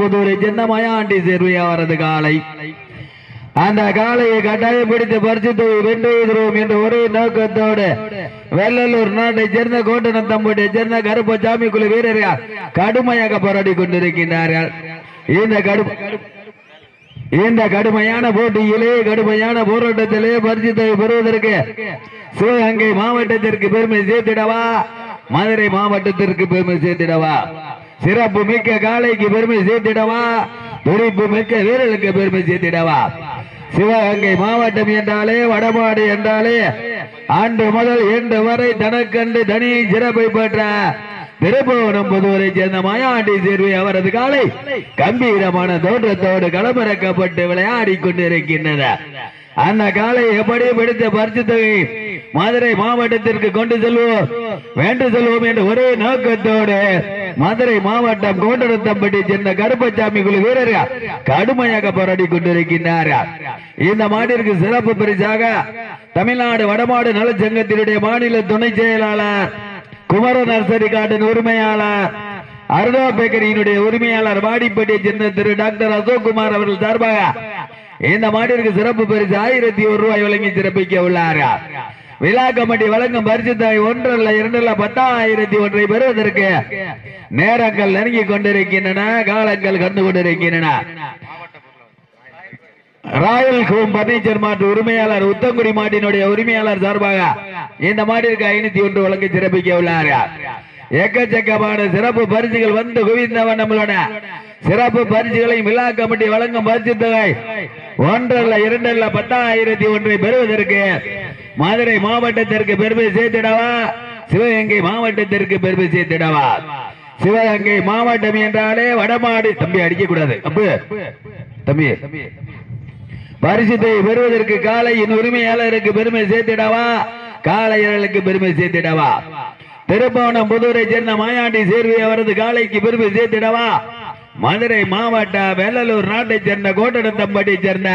புதூரை சேர்ந்த மயாண்டி சேர்வையா வரது காலை. அந்த காலையை கட்டாயம் பிடித்து பரிசு தொகை வென்று எதிர்வோம் என்ற ஒரே நோக்கத்தோடு வெள்ளலூர் நாட்டை சேர்ந்த கோட்டனத்தம்பட்டியை சேர்ந்த கருப்பசாமி குழு வீரர்கள் கடுமையாக போராடி கொண்டிருக்கின்றார்கள். இந்த கடுமையான போட்டியிலே கடுமையான போராட்டத்திலே பரிசு தொகை பெறுவதற்கு சிவகங்கை மாவட்டத்திற்கு பெருமை சேர்த்திடவா, மதுரை மாவட்டத்திற்கு பெருமை சேர்த்திடவா, சிறப்பு மிக்க காலைக்கு பெருமை சேர்த்திடவா, துடிப்பு மிக்க வீரர்களுக்கு பெருமை சேர்த்திடவா. சிவகங்கை மாவட்டம் என்றாலே வடமாடு என்றாலே ஆண்டு முதல் இன்று வரை தனக்கண்டு தனி சிறப்பை பெற்ற திருப்புவனம் புதூரை சேர்ந்த மாயாண்டி சேர்வை அவரது காலை கம்பீரமான தோற்றத்தோடு களமிறக்கப்பட்டு விளையாடி கொண்டிருக்கின்றது. அந்த காலை எப்படி பிடித்த பரிசு தொகை மதுரை மாவட்டத்திற்கு கொண்டு செல்வோம் வென்று செல்வோம் என்ற ஒரே நோக்கத்தோடு மதுரை மாவட்டம் கோட்டனத்தம்பட்டி சேர்ந்த கருப்பசாமி குழு வீரர்கள் கடுமையாக போராடி கொண்டிருக்கின்றார்கள். இந்த மாட்டிற்கு சிறப்பு பரிசாக தமிழ்நாடு வடமாடு நலச்சங்கத்தினுடைய மாநில துணை செயலாளர் குமர நர்சரி காட்டின் உரிமையாளர் அருணா பேக்கரியினுடைய உரிமையாளர் வாடிப்பட்டியை சேர்ந்த திரு டாக்டர் அசோக் குமார் அவர்கள் சார்பாக இந்த மாட்டிற்கு சிறப்பு பரிசு 1001 ரூபாய் வழங்கி சிறப்பிக்க உள்ளார்கள். விழா கமிட்டி வழங்கும் பரிசு தொகை 1 அல்ல 2 அல்ல 10,001 பெறுவதற்கு நேரங்கள் நெருங்கி கொண்டிருக்கின்றன, காலங்கள் கண்டு கொண்டிருக்கின்றன. ராயல் ஹோம் பர்னிச்சர் மாட்டு உரிமையாளர் உத்தங்குடி மாட்டினுடைய உரிமையாளர் சார்பாக இந்த மாட்டிற்கு 501 வழங்கி சிறப்பிக்க உள்ளார்கள். எக்கச்சக்கமான சிறப்பு பரிசுகள் வந்து குவிந்தவன் நம்மளோட சிறப்பு பரிசுகளை விழா கமிட்டி வழங்கும் பரிசு தொகை 1 அல்ல 2 அல்ல 10,001 பெறுவதற்கு மதுரை மாவட்டத்திற்கு பெருமை சேர்த்திடவா, சிவகங்கை மாவட்டத்திற்கு பெருமை சேர்த்திடவா. சிவகங்கை மாவட்டம் என்றாலே வடமாடு தம்பி அடிக்க கூடாது அப்பு தம்பி பரிசுத்தை பெறுவதற்கு காலையின் உரிமையாளருக்கு பெருமை சேர்த்திடவா, காளையர்களுக்கு பெருமை சேர்த்திடவா. திருப்புவனம் புதூரை சேர்ந்த மாயாண்டி சேர்வை அவரது காலைக்கு பெருமை சேர்த்திடவா, மதுரை மாவட்ட வெள்ளலூர் நாட்டை சேர்ந்த கோட்டனத்தம்பட்டியை சேர்ந்த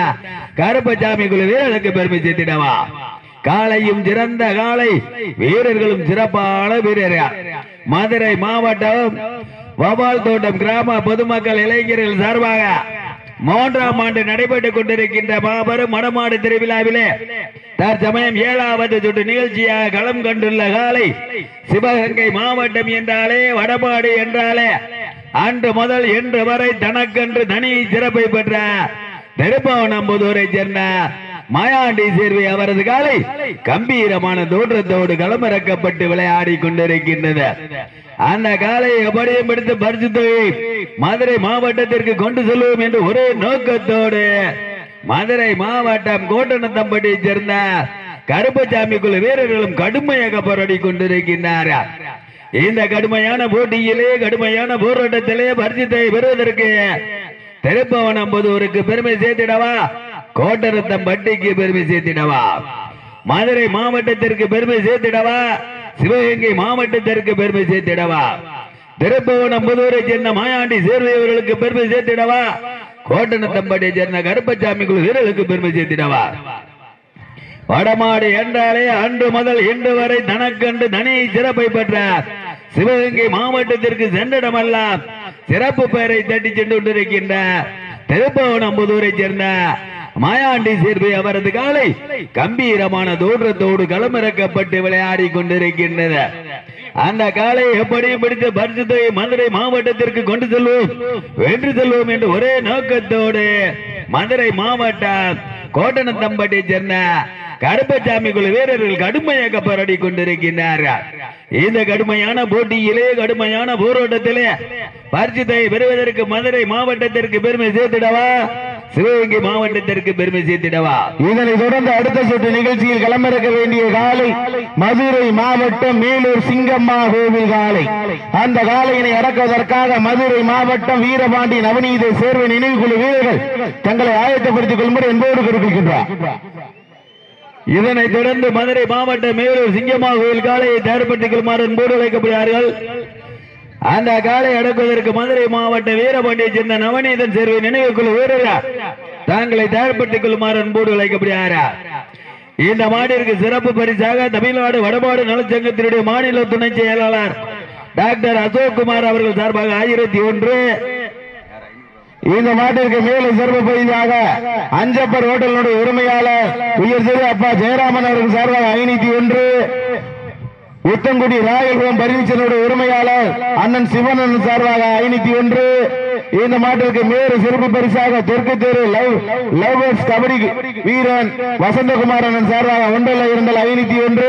கருப்பசாமி குழு வீரர்களுக்கு பெருமை சேர்த்திடவா. காலையும் சிறந்த காலை, வீரர்களும் சிறப்பான வீரர்கள். மதுரை மாவட்டம் வவால் தோட்டம் கிராம பொதுமக்கள் இளைஞர்கள் சார்பாக 3ஆம் ஆண்டு நடைபெற்றுக் கொண்டிருக்கின்ற மாபெரும் மடமாடு திருவிழாவிலே தற்சமயம் 7வது சுற்று நிகழ்ச்சியாக களம் கண்டுள்ள காலை சிவகங்கை மாவட்டம் என்றாலே வடமாடு என்றாலே அன்று முதல் இன்று வரை தனக்கென்று தனி சிறப்பை பெற்ற திருப்புவனம் புதூரை சேர்ந்த மாயாண்டி சேர்வை அவரது காலை கம்பீரமான தோற்றத்தோடு களமிறக்கப்பட்டு விளையாடி கொண்டிருக்கின்றது. அந்த காலை எப்படியும் எடுத்து பரிசு தொகை மதுரை மாவட்டத்திற்கு கொண்டு செல்வோம் என்று ஒரே நோக்கத்தோடு மதுரை மாவட்டம் கோட்டனத்தம்பட்டியை சேர்ந்த கருப்பசாமி குழு வீரர்களும் கடுமையாக போராடி கொண்டிருக்கின்றார்கள். இந்த கடுமையான போட்டியிலே கடுமையான போராட்டத்திலே பரிசு தொகை பெறுவதற்கு திருப்புவனம் புதூருக்கு பெருமை சேர்த்திடவா, கோட்டனத்தம்பட்டிக்கு பெருமை சேர்த்திடவா, மதுரை மாவட்டத்திற்கு பெருமை சேர்த்திடவா, சிவகங்கை மாவட்டத்திற்கு பெருமை சேர்த்திடவா. திருப்புவனம் புதூரை சேர்ந்த மாயாண்டி சேர்வையவர்களுக்கு பெருமை சேர்த்திடவா, கோட்டனத்தம்பட்டியை சேர்ந்த கருப்பசாமி குழு வீரர்களுக்கு பெருமை சேர்த்திடவா. வடமாடு என்றாலே அன்று முதல் இன்று வரை தனக்கண்டு தனி சிறப்பை பெற்ற சிவகங்கை மாவட்டத்திற்கு சென்றிடமெல்லாம் சிறப்பு பெயரை தட்டி சென்று கொண்டிருக்கின்ற திருப்புவனம் புதூரை சேர்ந்த மாயாண்டி சேர்வை அவரது காலை கம்பீரமான தோற்றத்தோடு களமிறக்கப்பட்டு விளையாடி கொண்டிருக்கின்றது. அந்த காலை எப்படியும் பிடித்த பரிசு தொகை மதுரை மாவட்டத்திற்கு கொண்டு செல்வோம் வென்று செல்வோம் என்று ஒரே நோக்கத்தோடு மதுரை மாவட்டம் கோட்டனத்தம்பட்டியை சேர்ந்த கருப்பசாமி குழு வீரர்கள் கடுமையாக போராடி கொண்டிருக்கின்றார்கள். இந்த கடுமையான போட்டியிலே கடுமையான போராட்டத்திலே பரிசு தொகை பெறுவதற்கு மதுரை மாவட்டத்திற்கு பெருமை சேர்த்திடவா, சிவகங்கை மாவட்டத்திற்கு பெருமை சேர்த்திடவா. இதனை தொடர்ந்து அடுத்த சுற்று நிகழ்ச்சியில் களமிறக்க வேண்டிய காலை மதுரை மாவட்டம் மேலூர் சிங்கம்மா கோவில் காலை. அந்த காலையினை அடக்குவதற்காக மதுரை மாவட்டம் வீரபாண்டி நவநீத சேர்வை நினைவுக்குழு வீரர்கள் தங்களை ஆயத்தப்படுத்திக் கொள்ளும்படி என்போடு குறிப்பிடுகின்றார். இதனைத் தொடர்ந்து மதுரை மாவட்டம் மேலூர் சிங்கம்மா கோவில் காலையை தயார்படுத்திக் கொள்ளுமாறு என்போடு வைக்கப்படுகிறார்கள். அந்த காலை அடக்குவதற்கு மதுரை மாவட்ட வீரபாண்டியை சேர்ந்த நவநீதன் சேர்வை நினைவுக்குழு வீரர்கள் தாங்களை தயார்படுத்திக் கொள்ளுமாறு அன்போடு அழைக்கப்படுகிறார். இந்த மாட்டிற்கு சிறப்பு பரிசாக தமிழ்நாடு வடமாடு நலச்சங்கத்தினுடைய மாநில துணை செயலாளர் டாக்டர் அசோக் குமார் அவர்கள் சார்பாக 1001, இந்த மாட்டிற்கு மேலும் சிறப்பு பரிசாக அஞ்சப்பர் ஹோட்டலுடைய உரிமையாளர் உயர் திரு அப்பா ஜெயராமன் அவர்கள் சார்பாக 501. உத்தங்குடி ராயல் ஹோம் பர்னிச்சருடைய உரிமையாளர் அண்ணன் சிவனன் சார்பாக 501. இந்த மாட்டிற்கு மேறு சிறப்பு பரிசாக தெற்கு தெரு லவ்பர்ஸ் கபடி வீரன் வசந்தகுமார் அண்ணன் சார்பாக 1-2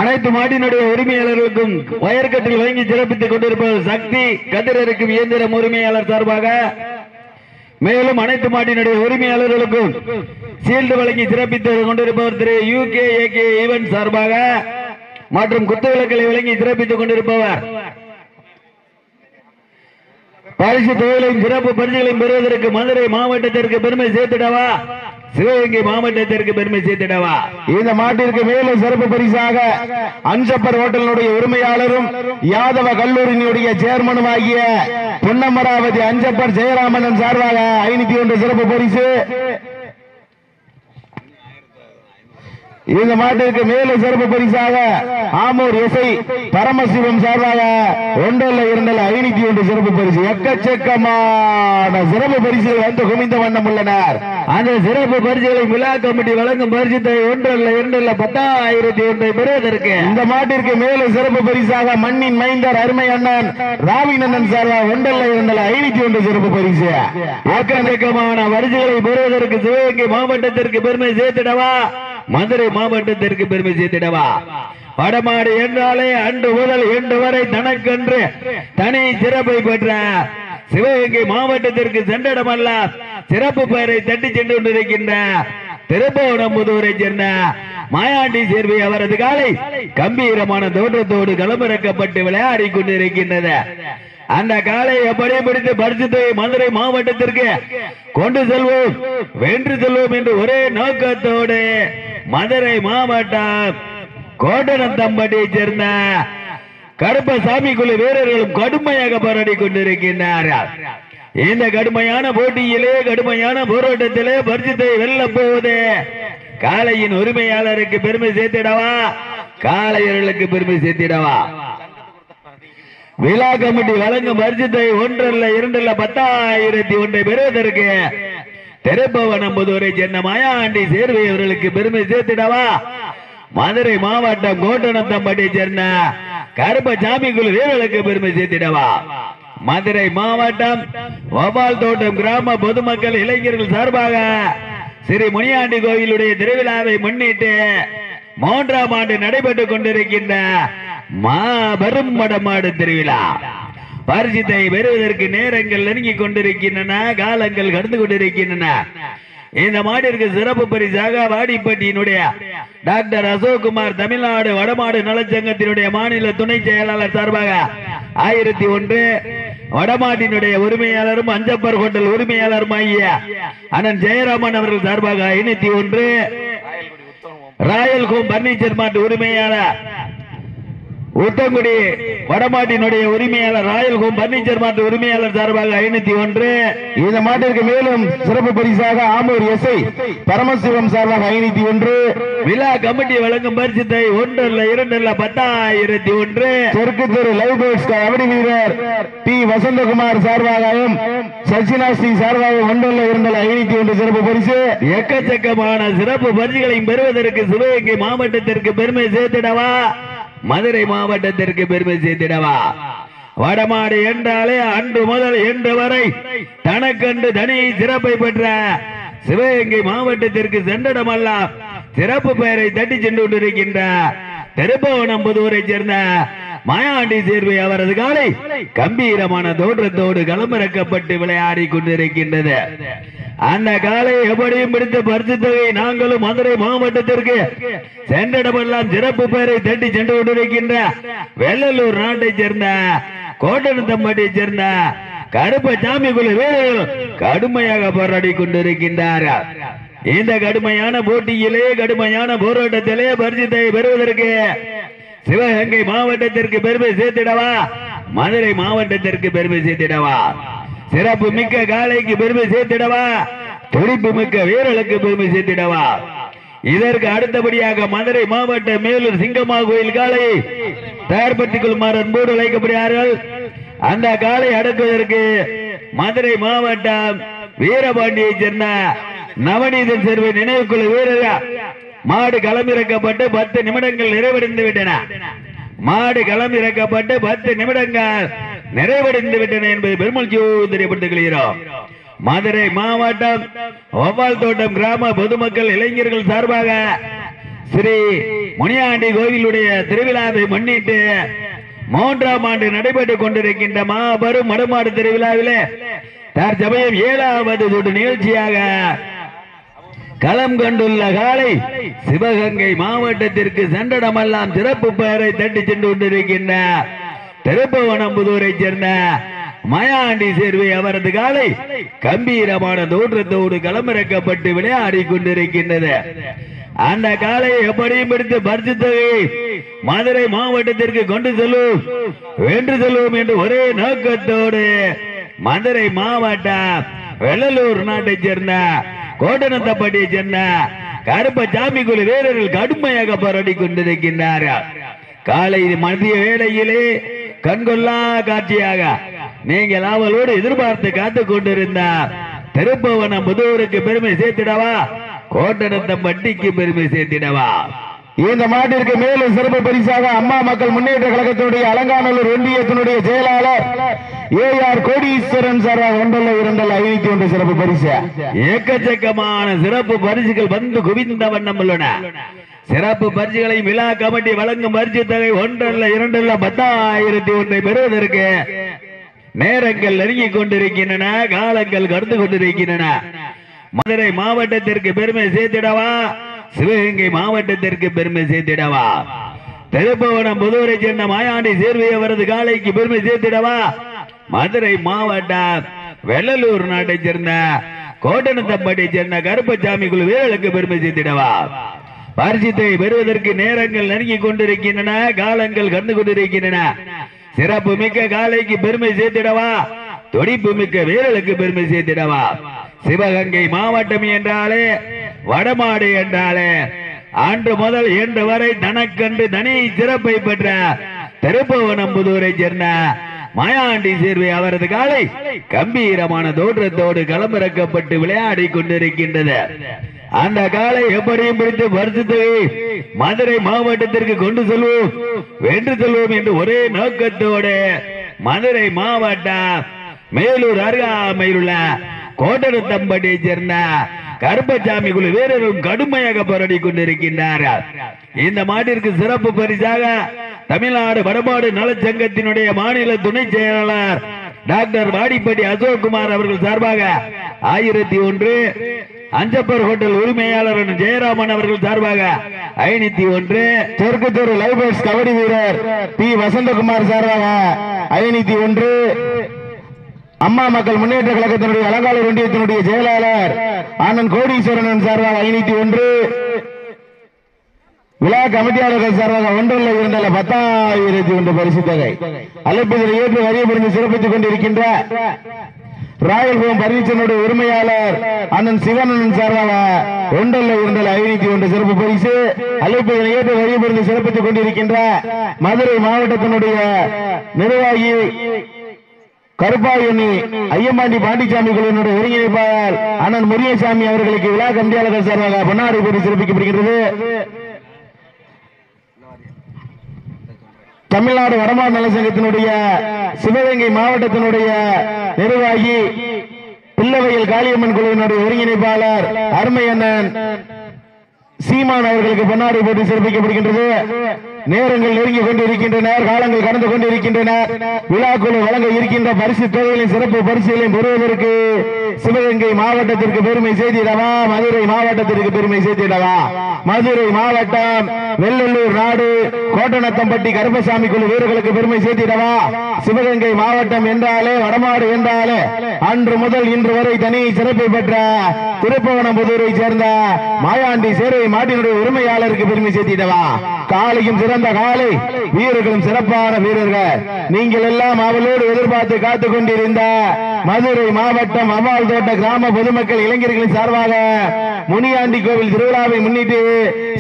அனைத்து மாட்டினுடைய உரிமையாளர்களுக்கும் வயற்கட்டில் வழங்கி சிறப்பித்துக் கொண்டிருப்பவர் சக்தி கதிரருக்கும் இயந்திரம் உரிமையாளர் சார்பாக, மேலும் அனைத்து மாட்டினுடைய உரிமையாளர்களுக்கும் சீல்டு வழங்கி சிறப்பித்துக் கொண்டிருப்பவர் திரு UK ஈவென்ட் சார்பாக மற்றும் குத்துவிளக்களை வழங்கி சிறப்பித்துக் கொண்டிருப்பவர் பரிசு தொகைகளையும் சிறப்பு பரிசுகளையும் பெறுவதற்கு மதுரை மாவட்டத்திற்கு பெருமை சேர்த்திடவா, சிவகங்கை மாவட்டத்திற்கு பெருமை சேர்த்திடவா. இந்த மாட்டிற்கு மேலும் சிறப்பு பரிசாக அஞ்சப்பர் ஹோட்டலினுடைய உரிமையாளரும் யாதவ கல்லூரியினுடைய சேர்மனும் ஆகிய பொன்னமராவதி அஞ்சப்பர் ஜெயராமன் சார்பாக 501 சிறப்பு பரிசு. இந்த மாட்டிற்கு மேலும் சிறப்பு பரிசாக ஆமூர் எஸ்ஐ பரமசிவம் சார்பாக 1-2 சிறப்பு பரிசு. எக்கச்சக்கமான சிறப்பு பரிசுகள் வந்து குமிந்த வண்ணம் உள்ளனர். அந்த சிறப்பு பரிசுகளை விழா கமிட்டி வழங்கும் பரிசத்தை 1-2 பெறுவதற்கு இந்த மாட்டிற்கு மேலும் சிறப்பு பரிசாக மண்ணின் மைந்தர் அருமை அண்ணன் ராவினந்தன் சார்பாக 1-2 சிறப்பு பரிசு. எக்கச்சக்கமான பரிசுகளை பெறுவதற்கு சிவகங்கை மாவட்டத்திற்கு பெருமை சேர்த்திடவா, மதுரை மாவட்டத்திற்கு பெருமை சேர்த்திடவா. வடமாடு என்றாலே அன்று முதல் இன்று வரை தனக்கென்று தனி சிறப்பை பெற்ற சிவகங்கை மாவட்டத்திற்கு சென்றடமல்ல சிறப்பு பெயரை தட்டி சென்று கொண்டிருக்கின்ற திருப்பவனம்புதூரை சேர்ந்த மாயாண்டி சேர்வை அவரது காலை கம்பீரமான தோற்றத்தோடு களமிறக்கப்பட்டு விளையாடி கொண்டிருக்கின்றது. அந்த காலை எப்படி பிடித்து பரிசுத்தை மதுரை மாவட்டத்திற்கு கொண்டு செல்வோம், வென்று செல்வோம் என்று ஒரே நோக்கத்தோடு மதுரை மாவட்டம் கோட்டனத்தம்பட்டியை சேர்ந்த கருப்பசாமி குழு வீரர்களும் கடுமையாக போராடி கொண்டிருக்கின்றார்கள். இந்த கடுமையான போட்டியிலே கடுமையான போராட்டத்திலே பரிசுத்தை வெல்ல போவது காளையின் உரிமையாளருக்கு பெருமை சேர்த்திடவா, காளையர்களுக்கு பெருமை சேர்த்திடவா. விழா கமிட்டி வழங்கும் பரிசுத்தை 1-2 பெறுவதற்கு திருப்பவனம்புதூரை சேர்ந்த மாயாண்டி சேர்வை அவர்களுக்கு பெருமை சேர்த்திடவா, மதுரை மாவட்டம் கோட்டனத்தம்பட்டியை சேர்ந்த கருப்பசாமி குழு வீரர்களுக்கு பெருமை சேர்த்திடவா. மதுரை மாவட்டம் வபால் தோட்டம் கிராம பொதுமக்கள் இளைஞர்கள் சார்பாக ஸ்ரீ முனியாண்டி கோயிலுடைய திருவிழாவை முன்னிட்டு 3ஆம் ஆண்டு நடைபெற்றுக் கொண்டிருக்கின்ற மாபெரும் மடமாடு திருவிழா பரிசுத்தை பெறுவதற்கு நேரங்கள் நெருங்கிக் கொண்டிருக்கின்றன, காலங்கள் கடந்து கொண்டிருக்கின்றன. இந்த மாட்டிற்கு சிறப்பு பரிசாக வாடிப்பட்டியினுடைய டாக்டர் அசோக்குமார் தமிழ்நாடு வடமாடு நலச்சங்கத்தினுடைய மாநில துணை செயலாளர் சார்பாக 1001, வடமாட்டினுடைய உரிமையாளரும் அஞ்சப்பர் ஹோட்டல் உரிமையாளரும் ஆகிய அண்ணன் ஜெயராமன் அவர்கள் சார்பாக 501, ராயல் ஹோம் பர்னிச்சர் மாட்டு உரிமையாளர் உத்தங்குடி வடமாட்டினுடைய உரிமையாளர் ராயல் ஹோம் பர்னிச்சர் மாட்டு உரிமையாளர் சார்பாக 501. இந்த மாட்டிற்கு மேலும் சிறப்பு பரிசாக ஆமூர் எஸ்ஐ பரமசிவம் சார்பாக 501. விழா கமிட்டி வழங்கும் பரிசுத்தை 1-2 தெற்கு தெரு லவ்பர்ஸ் கபடி வீரர் டி வசந்தகுமார் சார்பாகவும் சச்சினா சிங் சார்பாக 1-2 சிறப்பு பரிசு. எக்கச்சக்கமான சிறப்பு பரிசுகளையும் பெறுவதற்கு சிவகங்கை மாவட்டத்திற்கு பெருமை சேர்த்திடவா, மதுரை மாவட்டத்திற்கு பெருமை சேர்த்திடவா. வடமாடு என்றாலே அன்று முதல் இன்று வரை தனக்கென்று தனி சிறப்பை பெற்ற சிவகங்கை மாவட்டத்திற்கு சென்றடமல்ல சிறப்பு பெயரை தட்டி சென்று கொண்டிருக்கின்ற திருப்பவனம்புதூரை சேர்ந்த மாயாண்டி சேர்வை அவரது காலை கம்பீரமான தோற்றத்தோடு களமிறக்கப்பட்டு விளையாடி கொண்டிருக்கின்றது. அந்த காலை எப்படியும் பிடித்த பரிசு தொகை நாங்களும் மதுரை மாவட்டத்திற்கு சென்றடமெல்லாம் சிறப்பு பெயரை தட்டி சென்று கொண்டிருக்கின்ற வெள்ளலூர் நாட்டை சேர்ந்த கோட்டனத்தம்பட்டியை சேர்ந்த கருப்பசாமி குழு வீரர்கள் கடுமையாக போராடி கொண்டிருக்கின்றார்கள். இந்த கடுமையான போட்டியிலே கடுமையான போராட்டத்திலே பரிசுத்தை பெறுவதற்கு சிவகங்கை மாவட்டத்திற்கு பெருமை சேர்த்திடவா, மதுரை மாவட்டத்திற்கு பெருமை சேர்த்திடவா. சிறப்பு மிக்க காளைக்கு பெருமை சேர்த்திடவா, துடிப்பு மிக்க வீரர்களுக்கு பெருமை சேர்த்திடவா. இதற்கு அடுத்தபடியாக மதுரை மாவட்ட மேலூர் சிங்கம்மா கோயில் காளை தயார்படுத்திக் கொள்ளுமாறு அன்போடு அழைக்கப்படுகிறார்கள். அந்த காளை அடக்குவதற்கு மதுரை மாவட்டம் வீரபாண்டியை சேர்ந்த நவநீதன் சேர்வை நினைவுக்குழு வீரர்கள் மாடு களமிறக்கப்பட்டு 10 நிமிடங்கள் நிறைவடைந்து விட்டன. மாடு களமிறக்கப்பட்டு 10 நிமிடங்கள் நிறைவடைந்து விட்டன என்பதை பெருமகிழ்ச்சியோடு தெரியப்படுத்திக் கொள்கிறோம். மதுரை மாவட்டம் ஒவ்வால் தோட்டம் கிராம பொதுமக்கள் இளைஞர்கள் சார்பாக ஸ்ரீ முனியாண்டி கோவிலுடைய திருவிழாவை முன்னிட்டு 3ஆம் ஆண்டு நடைபெற்றுக் கொண்டிருக்கின்ற மாபெரும் மடுமாடு திருவிழாவிலே தற்சமயம் 7வது சுற்று நிகழ்ச்சியாக களம் கொண்டுள்ள காலை சிவகங்கை மாவட்டத்திற்கு சென்றடமெல்லாம் சிறப்பு பெயரை தட்டி சென்று கொண்டிருக்கின்ற திருப்பவனம்புதூரை சேர்ந்த மயாண்டி சேர்வை அவரது காலை கம்பீரமான தோற்றத்தோடு களமிறக்கப்பட்டு விளையாடி கொண்டிருக்கின்றது. அந்த காலை எப்படியும் பிடித்து பரிசு தொகை மதுரை மாவட்டத்திற்கு கொண்டு செல்லும் வென்று செல்வோம் என்று ஒரே நோக்கத்தோடு மதுரை மாவட்டம் வெள்ளலூர் நாட்டை சேர்ந்த கோட்டனத்தப்பட்டியை சேர்ந்த கருப்பசாமி குழு வீரர்கள் கடுமையாக போராடி கொண்டிருக்கின்றார்கள். காலை மதிய வேளையிலே கண்கொள்ளா காட்சியாக நீங்கள் அவளோடு எதிர்பார்த்து காத்துக் கொண்டிருந்த திருப்பவனம் புதூருக்கு பெருமை சேர்த்திடவா, கோட்டனத்தம்பட்டிக்கு பெருமை சேர்த்திடவா? இந்த மாட்டிற்கு மேலும் சிறப்பு பரிசாக அம்மா மக்கள் முன்னேற்ற கழகத்தினுடைய அலங்காநல்லூர் ஒன்றியத்தினுடைய செயலாளர் ஏஆர் கோடீஸ்வரன் சார் 1-2-501 சிறப்பு பரிசு. ஏக்கச்சக்கமான சிறப்பு பரிசுகள் வந்து குவிந்த வண்ணம் உள்ளன. சிறப்பு பரிசுகளை விழா கமிட்டி வழங்கும் பரிசு தொகை 1-2-10,001 பெறுவதற்கு நேரங்கள் நெருங்கிக் கொண்டிருக்கின்றன, காலங்கள் கடந்து கொண்டிருக்கின்றன. மதுரை மாவட்டத்திற்கு பெருமை சேர்த்திடவா, சிவகங்கை மாவட்டத்திற்கு பெருமை சேர்த்திடவா? திருப்பவனம் புதூரை சேர்ந்த மாயாண்டி சேர்வை அவரது காலைக்கு பெருமை சேர்த்திடவா, மதுரை மாவட்டம் வெள்ளலூர் நாட்டை சேர்ந்த கோட்டனத்தம்பட்டியை சேர்ந்த கருப்பசாமி குழு வீரர்களுக்கு பெருமை சேர்த்திடவா? பரிசுத்தை பெறுவதற்கு நேரங்கள் நெருங்கிக் கொண்டிருக்கின்றன, காலங்கள் கடந்து கொண்டிருக்கின்றன. சிறப்பு மிக்க காலைக்கு பெருமை சேர்த்திடவா, துடிப்பு மிக்க வீரர்களுக்கு பெருமை சேர்த்திடவா? சிவகங்கை மாவட்டம் என்றாலே வடமாடு என்றாலே அன்று முதல் இன்று வரை தனக்கன்று தனி சிறப்பை பெற்ற திருப்பவனம்புதூரை சேர்ந்த மாயாண்டி சேர்வை அவரது காலை கம்பீரமான தோற்றத்தோடு களமிறக்கப்பட்டு விளையாடி கொண்டிருக்கின்றது. அந்த காலை எப்படியும் பிடித்து பரிசுத்தை மதுரை மாவட்டத்திற்கு கொண்டு செல்வோம் வென்று செல்வோம் என்று ஒரே நோக்கத்தோடு மதுரை மாவட்டம் மேலூர் அருகாமையில் உள்ள கோட்டனத்தம்பட்டியை சேர்ந்த கருப்பசாமி குழு வீரரும் கடுமையாக போராடி கொண்டிருக்கின்றார்கள். இந்த மாட்டிற்கு சிறப்பு பரிசாக தமிழ்நாடு வடமாடு நலச்சங்கத்தினுடைய மாநில துணை செயலாளர் டாக்டர் வாடிப்பட்டி அசோக்குமார் அவர்கள் சார்பாக 1001, அஞ்சப்பர் ஹோட்டல் உரிமையாளர் ஜெயராமன் அவர்கள் சார்பாக 501, தெற்கு தெரு லைபர்ஸ் கபடி வீரர் பி வசந்தகுமார் சார்பாக 501, அம்மா மக்கள் முன்னேற்ற கழகத்தினுடைய அலங்காநல்லூர் ஒன்றியத்தினுடைய செயலாளர் ஆனந்த் கோடீஸ்வரன் சார்பாக 501, விழா கமிட்டியாளர்கள் சார்பாக 1-2-10,001 பரிசு தொகை. அழைப்பதில் ஏற்று வரியபுரிந்து சிறப்பித்துக் கொண்டிருக்கின்ற ராயல் ஹோம் பர்னிச்சருடைய உரிமையாளர் அண்ணன் சிவனன் சார்பாக 1-2-501 சிறப்பு பரிசு. அழைப்பதில் ஏற்று வரியபுரிந்து சிறப்பித்துக் கொண்டிருக்கின்ற மதுரை மாவட்டத்தினுடைய நிர்வாகி கருப்பாயணி ஐயம்பாண்டி பாண்டிச்சாமி குழுவினுடைய ஒருங்கிணைப்பாளர் அண்ணன் முரியசாமி அவர்களுக்கு விழா கமிட்டியாளர்கள் சார்பாக பொன்னாடை போட்டு சிறப்பிக்கப்படுகிறது. தமிழ்நாடு வடமாடு நலச்சங்கத்தினுடைய சிவகங்கை மாவட்டத்தினுடைய நிர்வாகி பிள்ளவையில் காளியம்மன் குழுவினுடைய ஒருங்கிணைப்பாளர் அருமை அண்ணன் சீமான் அவர்களுக்கு பொன்னாடை போட்டு சிறப்பிக்கப்படுகின்றது. நேரங்கள் நெருங்கிக் கொண்டிருக்கின்றன, காலங்கள் கடந்து கொண்டிருக்கின்றன. விழாக்குழு வழங்க இருக்கின்ற பரிசு தொகைகளின் சிறப்பு பரிசுகளையும் பெறுவதற்கு சிவகங்கை மாவட்டத்திற்கு பெருமை சேர்த்திடவா, மதுரை மாவட்டத்திற்கு பெருமை சேர்த்திடவா? மதுரை மாவட்டம் வெள்ளலூர் நாடு கோட்டனத்தம்பட்டி கருப்பசாமி குழு வீரர்களுக்கு பெருமை சேர்த்திடவா? சிவகங்கை மாவட்டம் என்றாலே வடமாடு என்றாலே அன்று முதல் இன்று வரை தனி சிறப்பை பெற்ற திருப்பவனம்புதூரை சேர்ந்த மாயாண்டி சேர்வை மாட்டினுடைய உரிமையாளருக்கு பெருமை சேர்த்திடவா? காலையும் சிறந்த காலை, வீரர்களும் சிறப்பான வீரர்கள். நீங்கள் எல்லாம் அவளோடு எதிர்பார்த்து காத்துக் கொண்டிருந்த மதுரை மாவட்டம் அவ்வால் தோட்ட கிராம பொதுமக்கள் இளைஞர்களின் சார்பாக முனியாண்டி கோவில் திருவிழாவை முன்னிட்டு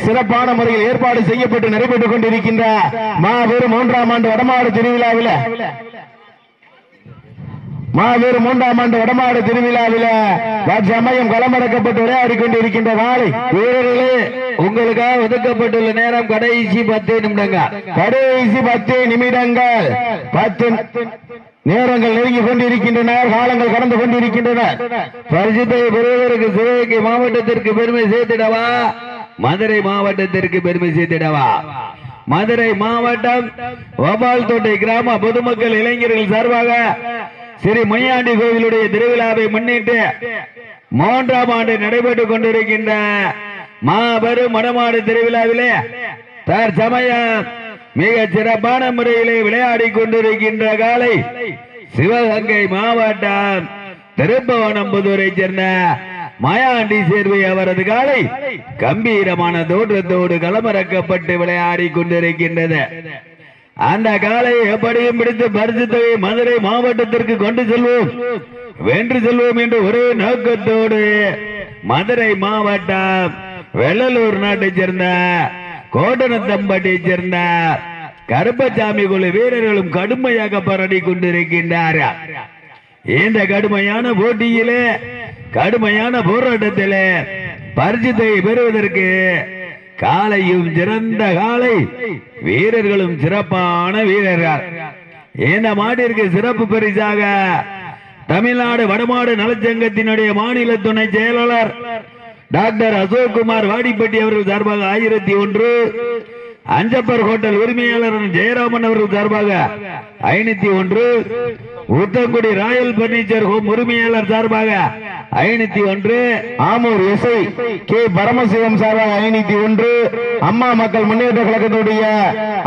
சிறப்பான முறையில் ஏற்பாடு செய்யப்பட்டு நடைபெற்றுக் கொண்டிருக்கின்ற மாபெரும் 3ஆம் ஆண்டு வடமாடு திருவிழாவில் மாபெரும் 3ஆம் ஆண்டு வடமாடு திருவிழாவில் தற்சமயம் களமிறக்கப்பட்டு விளையாடி கொண்டிருக்கின்ற காலை வீரர்களே, உங்களுக்காக ஒதுக்கப்பட்டுள்ள நேரம் கடைசி 10 நிமிடங்கள். கடைசி 10 நிமிடங்கள். 10 நேரங்கள் நெருங்கி கொண்டிருக்கின்றன. காலங்கள் கடந்து கொண்டிருக்கின்றன. பரிசுத்தை பெறுவதற்கு சிவகங்கை மாவட்டத்திற்கு பெருமை சேர்த்திடவா, மதுரை மாவட்டத்திற்கு பெருமை சேர்த்திடவா? மதுரை மாவட்டம் வபால் தோட்டை கிராம பொதுமக்கள் இளைஞர்கள் சார்பாக ஸ்ரீ முனியாண்டி கோவிலுடைய திருவிழாவை முன்னிட்டு 3ஆம் ஆண்டு நடைபெற்றுக் கொண்டிருக்கின்ற மாபெரும் மடமாடு திருவிழாவிலே தற்சமயம் மிக சிறப்பான முறையிலே விளையாடி கொண்டிருக்கின்ற காலை சிவகங்கை மாவட்டம் திருப்பவனம்புதூரை சேர்ந்த மாயாண்டி சேர்வை அவரது காலை கம்பீரமான தோற்றத்தோடு களமிறக்கப்பட்டு விளையாடி கொண்டிருக்கின்றது. அந்த காலை எப்படியும் பிடித்து பரிசு தொகை மதுரை மாவட்டத்திற்கு கொண்டு செல்வோம், வென்று செல்வோம் என்று ஒரே நோக்கத்தோடு மதுரை மாவட்டம் வெள்ளலூர் நாட்டைச் சேர்ந்த கோட்டனத்தம்பட்டியைச் சேர்ந்த கருப்பசாமி குழு வீரர்களும் கடுமையாக போராடி கொண்டிருக்கின்றார்கள். இந்த கடுமையான போட்டியிலே, கடுமையான போராட்டத்திலே பரிசுத்தை பெறுவதற்கு காலையும் சிறந்த காலை, வீரர்களும் சிறப்பான வீரர்கள். இந்த மாட்டிற்கு சிறப்பு பரிசாக தமிழ்நாடு வடமாடு நலச்சங்கத்தினுடைய மாநில துணை செயலாளர் டாக்டர் அசோக்குமார் வாடிப்பட்டி அவர்கள் சார்பாக 1001, அஞ்சப்பர் ஹோட்டல் உரிமையாளர் ஜெயராமன் அவர்கள் சார்பாக 501, உத்தங்குடி ராயல் பர்னிச்சர் ஹோம் உரிமையாளர் சார்பாக 501, ஆமூர் எஸ்ஐ கே பரமசிவம் சார்பாக 501, அம்மா மக்கள் முன்னேற்ற கழகத்துடைய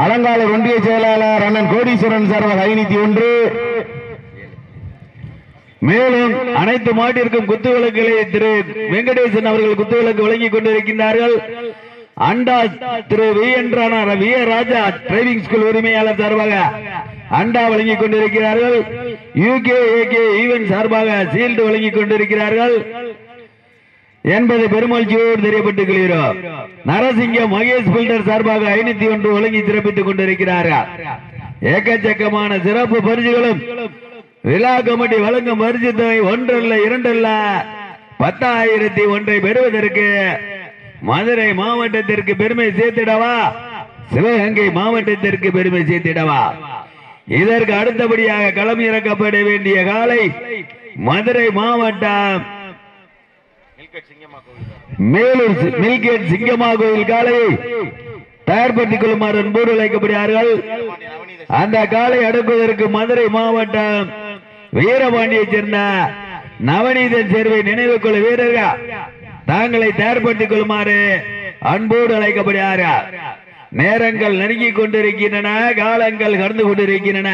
அலங்காளர் ஒன்றிய செயலாளர் அண்ணன் கோடீஸ்வரன் சார்பாக 501. மேலும் அனைத்து மாட்டிற்கும் குத்துவிளக்குகளை திரு வெங்கடேசன் அவர்கள் குத்துவிளக்கு வழங்கிக் கொண்டிருக்கின்றார்கள். அண்டா திரு வி ராஜா டிரைவிங் ஸ்கூல் உரிமையாளர் சார்பாக அண்டா வழங்கிக் கொண்டிருக்கிறார்கள். யூகே ஈவென்ட் சார்பாக சீல்டு வழங்கிக் கொண்டிருக்கிறார்கள் என்பது பெருமகிழ்ச்சியோடு தெரியப்பட்டுக் கொள்கிறோம். நரசிங்கம் மகேஷ் பில்டர் சார்பாக 501 வழங்கி சிறப்பித்துக் கொண்டிருக்கிறார்கள். ஏக்கச்சக்கமான சிறப்பு பரிசுகளும் விழா கமிட்டி வழங்கும் பரிசு தொகை 1 அல்ல 2 அல்ல 10,001 பெறுவதற்கு மதுரை மாவட்டத்திற்கு பெருமை சேர்த்திடவா, சிவகங்கை மாவட்டத்திற்கு பெருமை சேர்த்திடவா? இதற்கு அடுத்தபடியாக களம் இறக்கப்பட வேண்டிய காலை மதுரை மாவட்டம் மேலூர் மில்கேட் சிங்கம்மா கோயில் காலையை தயார்படுத்திக் கொள்ளுமாறு அன்போடு அழைக்கப்படுகிறார்கள். அந்த காலை அடக்குவதற்கு மதுரை மாவட்டம் வீரபாண்டியைச் சேர்ந்த நவநீதன் சேர்வை நினைவு கொள்ள வீரர்கள் தாங்களை தயார்படுத்திக் கொள்ளுமாறு அன்போடு அழைக்கப்படுகிறார்கள். நேரங்கள் நெருங்கிக் கொண்டிருக்கின்றன, காலங்கள் கடந்து கொண்டிருக்கின்றன.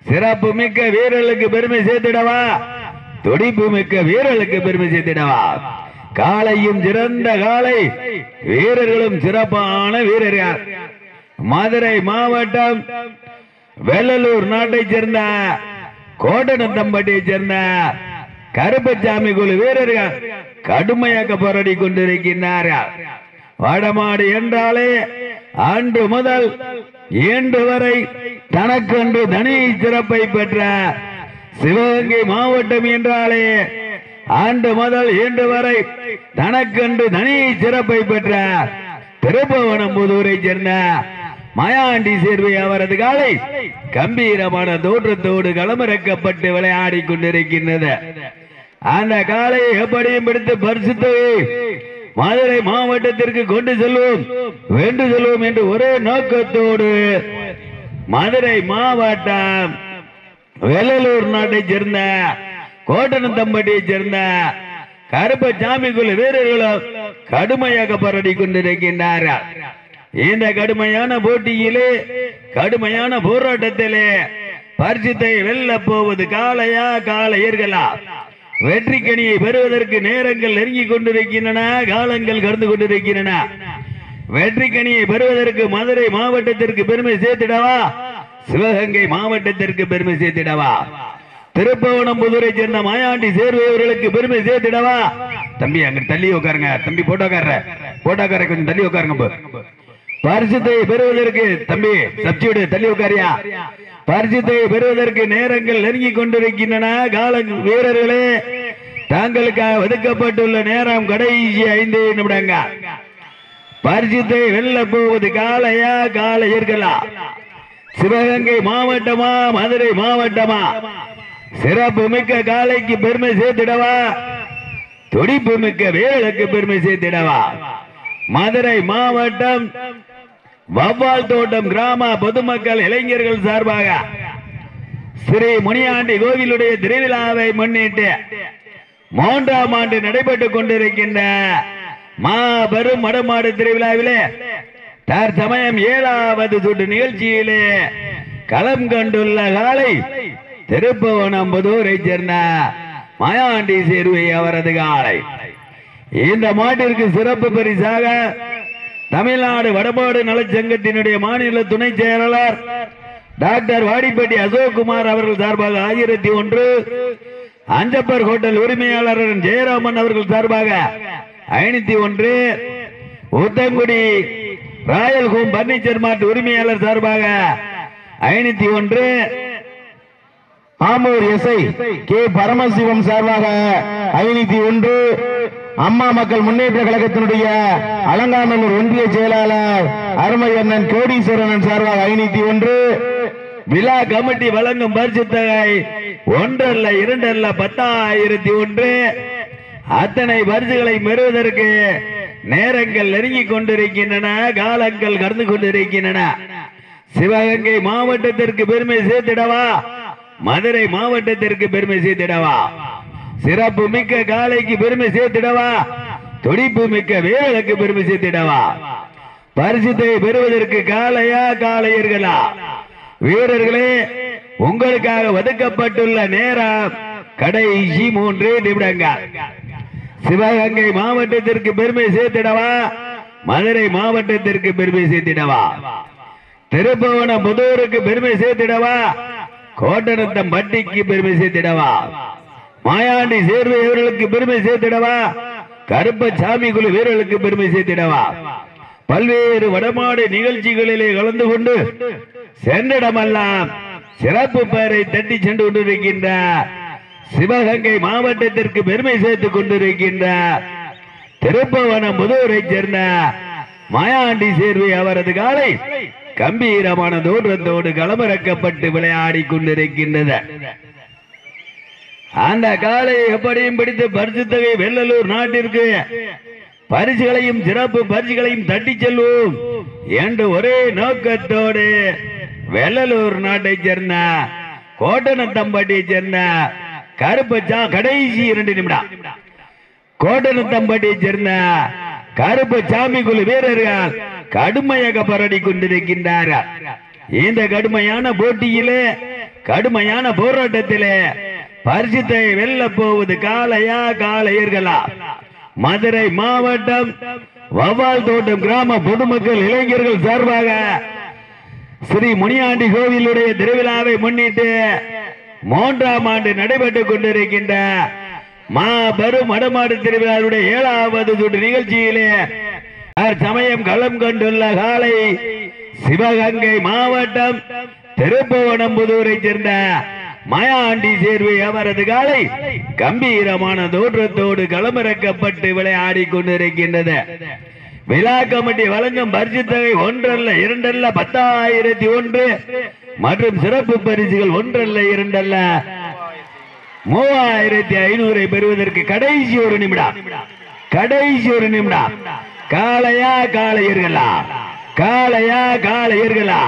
சிறப்பு மிக்க வீரர்களுக்கு பெருமை சேர்த்திடவா, துடிப்பு மிக்க வீரர்களுக்கு பெருமை சேர்த்திடவா? காலையும் சிறந்த காலை, வீரர்களும் சிறப்பான வீரர்கள். மதுரை மாவட்டம் வெள்ளலூர் நாட்டைச் சேர்ந்த கோட்டனத்தம்பட்டியைச் சேர்ந்த கருப்பசாமி குழு வீரர்கள் கடுமையாக போராடி கொண்டிருக்கின்றார்கள். வடமாடு என்றாலே அன்று முதல் இன்று வரை தனக்கென்று தனி சிறப்பை பெற்ற சிவகங்கை மாவட்டம் என்றாலே அன்று முதல் இன்று வரை தனக்கென்று தனி சிறப்பை பெற்ற திருப்பவனம்புதூரை சேர்ந்த மாயாண்டி சேர்வை அவரது காலை கம்பீரமான தோற்றத்தோடு களமிறக்கப்பட்டு விளையாடி கொண்டிருக்கின்றது. அந்த காலை எப்படியும் பிடித்து பரிசு தொகை மதுரை மாவட்டத்திற்கு கொண்டு செல்வோம், வென்று செல்வோம் என்று ஒரே நோக்கத்தோடு மதுரை மாவட்டம் வெள்ளலூர் நாட்டைச் சேர்ந்த கோட்டனத்தம்பட்டியைச் சேர்ந்த கருப்பசாமி குழு வீரர்களும் கடுமையாக போராடி கொண்டிருக்கின்றார்கள். இந்த கடுமையான போட்டியிலே, கடுமையான போராட்டத்திலே பரிசுத்தை வெல்ல போவது காளையா காளையர்களா? வெற்றி கனியை பெறுவதற்கு நேரங்கள் நெருங்கிக் கொண்டிருக்கின்றன, காலங்கள் கடந்து கொண்டிருக்கின்றன. வெற்றி கனியை பெறுவதற்கு மதுரை மாவட்டத்திற்கு பெருமை சேர்த்திடவா, சிவகங்கை மாவட்டத்திற்கு பெருமை சேர்த்திடவா? திருப்பவனம்புதூரை சேர்ந்த மாயாண்டி சேர்வையவர்களுக்கு பெருமை சேர்த்திடவா? தம்பி அங்க தள்ளி உட்காருங்க, தம்பி போட்டோக்காரரை கொஞ்சம் தள்ளி உட்காருங்க. பரிசுத்தை பெறுவதற்கு தம்பி சப்ஜியோடு தள்ளி உட்காரியா பரிசுத்தை பெறுவதற்கு நேரங்கள் நெருங்கி கொண்டிருக்கின்றன. கால வீரர்களே தாங்களுக்காக ஒதுக்கப்பட்டுள்ள நேரம் கடைசி 5 நிமிடங்கள். பரிசுத்தை வெல்ல போவது காளையா காளையர்களா? சிவகங்கை மாவட்டமா மதுரை மாவட்டமா? சிறப்பு மிக்க காளைக்கு பெருமை சேர்த்திடவா துடிப்பு மிக்க வீரர்களுக்கு பெருமை சேர்த்திடவா? மதுரை மாவட்டம் வவ்வால் தோட்டம் கிராம பொதுமக்கள் இளைஞர்கள் சார்பாக ஸ்ரீ முனியாண்டி கோவிலுடைய திருவிழாவை முன்னிட்டு 3ஆம் ஆண்டு நடைபெற்றுக் கொண்டிருக்கின்ற மாபெரும் மடமாடு திருவிழாவிலே தற்சமயம் 7வது சுற்று நிகழ்ச்சியிலே களம் கண்டுள்ள காலை திருப்புவனம்புதூரை சேர்ந்த மாயாண்டி சேர்வை அவரது காலை. இந்த மாட்டிற்கு சிறப்பு பரிசாக தமிழ்நாடு வடமாடு நலச்சங்கத்தினுடைய மாநில துணை செயலாளர் டாக்டர் வாடிப்பட்டி அசோக்குமார் அவர்கள் சார்பாக 1001, அஞ்சப்பர் ஹோட்டல் உரிமையாளர் ஜெயராமன் அவர்கள் சார்பாக 501, உத்தங்குடி ராயல் ஹோம் பர்னிச்சர் மார்ட் உரிமையாளர் சார்பாக 501, ஆமூர் எஸ்ஐ கே பரமசிவம் சார்பாக 501, அம்மா மக்கள் முன்னேற்ற கழகத்தினுடைய அலங்காநல்லூர் ஒன்றிய செயலாளர் அருமை அண்ணன் கோடீஸ்வரன் சார்பாக 501, விழா கமிட்டி வழங்கும் பரிசு தொகை 1 அல்ல 2 அல்ல 10,001. அத்தனை பரிசுகளை பெறுவதற்கு நேரங்கள் நெருங்கிக் கொண்டிருக்கின்றன, காலங்கள் கடந்து கொண்டிருக்கின்றன. சிவகங்கை மாவட்டத்திற்கு பெருமை சேர்த்திடவா மதுரை மாவட்டத்திற்கு பெருமை சேர்த்திடவா? சிறப்பு மிக்க காளைக்கு பெருமை சேர்த்திடவா துடிப்பு மிக்க வீரர்களுக்கு பெருமை சேர்த்திடவா? பரிசுத்தை பெறுவதற்கு காளையா காளையர்களா? வீரர்களே உங்களுக்காக ஒதுக்கப்பட்டுள்ள நேரம் கடைசி 3 நிமிடங்கள். சிவகங்கை மாவட்டத்திற்கு பெருமை சேர்த்திடவா மதுரை மாவட்டத்திற்கு பெருமை சேர்த்திடவா? திருப்புவனம்புதூருக்கு பெருமை சேர்த்திடவா கோட்டநத்தம் பட்டிக்கு பெருமை சேர்த்திடவா? மாயாண்டி சேர்வை வீரர்களுக்கு பெருமை சேர்த்திடவா கருப்பசாமி குழு வீரர்களுக்கு பெருமை சேர்த்திடவா? பல்வேறு வடமாடு நிகழ்ச்சிகளிலே கலந்து கொண்டு சென்றிடமெல்லாம் சிறப்பு பெயரை தட்டி சென்று கொண்டிருக்கின்ற சிவகங்கை மாவட்டத்திற்கு பெருமை சேர்த்துக் கொண்டிருக்கின்ற திருப்புவனம்புதூரை சேர்ந்த மாயாண்டி சேர்வை அவரது காலை கம்பீரமான தோற்றத்தோடு களமிறக்கப்பட்டு விளையாடி கொண்டிருக்கின்றது. அந்த காலை எப்படியும் பிடித்து பரிசு தொகை வெள்ளலூர் நாட்டிற்கு பரிசுகளையும் சிறப்பு பரிசுகளையும் தட்டி செல்வோம் என்று ஒரே நோக்கத்தோடு வெள்ளலூர் நாட்டை சேர்ந்த கோட்டநத்தம்பட்டியை சேர்ந்த கருப்பச்சா கடைசி 2 நிமிடம் கோட்டநத்தம்பட்டியை சேர்ந்த கருப்பசாமி குழு வீரர்கள் கடுமையாக போராடி கொண்டிருக்கின்றார்கள். இந்த கடுமையான போட்டியிலே கடுமையான போராட்டத்திலே பரிசுத்தை வெல்ல போவது காளையா காளையர்களா? மதுரை மாவட்டம் வவ்வால் தோட்டம் கிராம பொதுமக்கள் இளைஞர்கள் சார்பாக ஸ்ரீ முனியாண்டி கோவிலுடைய திருவிழாவை முன்னிட்டு 3ஆம் ஆண்டு நடைபெற்றுக் கொண்டிருக்கின்ற மாபெரும் மடமாடு திருவிழாவுடைய 7வது சுற்று நிகழ்ச்சியிலே சமயம் களம் கொண்டுள்ள காலை சிவகங்கை மாவட்டம் திருப்புவனம்புதூரை சேர்ந்த மாயாண்டி சேர்வை அவரது காலை கம்பீரமான தோற்றத்தோடு களமிறக்கப்பட்டு விளையாடி கொண்டிருக்கின்றது. விழா கமிட்டி வழங்கும் பரிசு தொகை 1 அல்ல 2 அல்ல 10,001 மற்றும் சிறப்பு பரிசுகள் 1 அல்ல 2 அல்ல 3,500 பெறுவதற்கு கடைசி 1 நிமிடம் கடைசி 1 நிமிடம். காளையா காளையர்களா? காளையா காளையர்களா?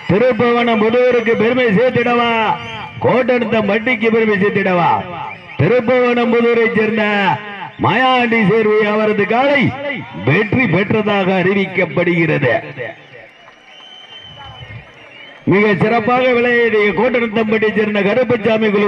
திருப்புவனம்புதூருக்கு பெருமை சேர்த்திடவா கோட்டநத்தம் பட்டிக்கு பெருமை சேர்த்திடவா? திருப்புவனம்புதூரை சேர்ந்த மாயாண்டி சேர்வை அவரது காலை வெற்றி பெற்றதாக அறிவிக்கப்படுகிறது. மிக சிறப்பாக விளையாடிய கோட்டநத்தம்பட்டியை சேர்ந்த கருப்பசாமி குழு